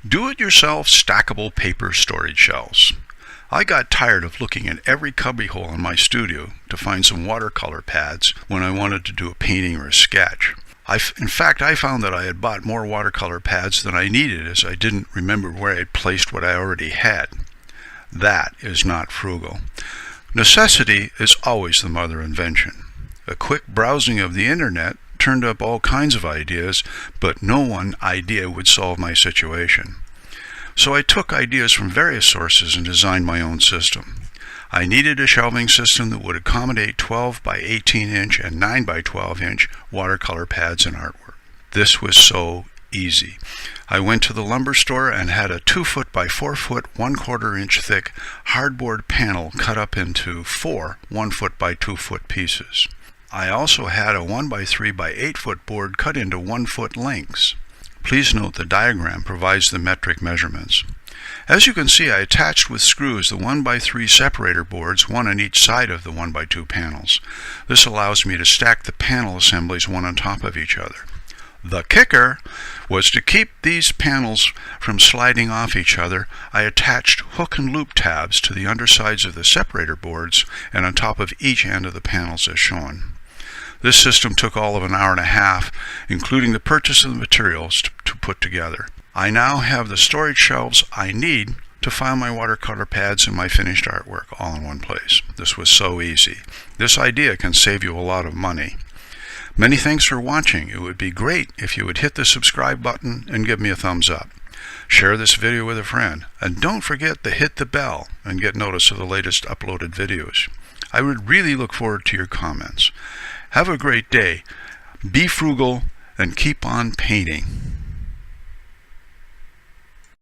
Do-it-yourself stackable paper storage shelves. I got tired of looking in every cubbyhole in my studio to find some watercolor pads when I wanted to do a painting or a sketch. In fact, I found that I had bought more watercolor pads than I needed, as I didn't remember where I had placed what I already had. That is not frugal. Necessity is always the mother of invention. A quick browsing of the internet turned up all kinds of ideas, but no one idea would solve my situation. So I took ideas from various sources and designed my own system. I needed a shelving system that would accommodate 12 by 18 inch and 9 by 12 inch watercolor pads and artwork. This was so easy. I went to the lumber store and had a 2 foot by 4 foot 1/4 inch thick hardboard panel cut up into 4 1 foot by 2 foot pieces. I also had a 1 by 3 by 8 foot board cut into 1 foot lengths. Please note the diagram provides the metric measurements. As you can see, I attached with screws the 1 by 3 separator boards, one on each side of the 1 by 2 panels. This allows me to stack the panel assemblies one on top of each other. The kicker was to keep these panels from sliding off each other. I attached hook and loop tabs to the undersides of the separator boards and on top of each end of the panels as shown. This system took all of an hour and a half, including the purchase of the materials to put together. I now have the storage shelves I need to file my watercolor pads and my finished artwork all in one place. This was so easy. This idea can save you a lot of money. Many thanks for watching. It would be great if you would hit the subscribe button and give me a thumbs up. Share this video with a friend, and don't forget to hit the bell and get notice of the latest uploaded videos. I would really look forward to your comments. Have a great day. Be frugal and keep on painting.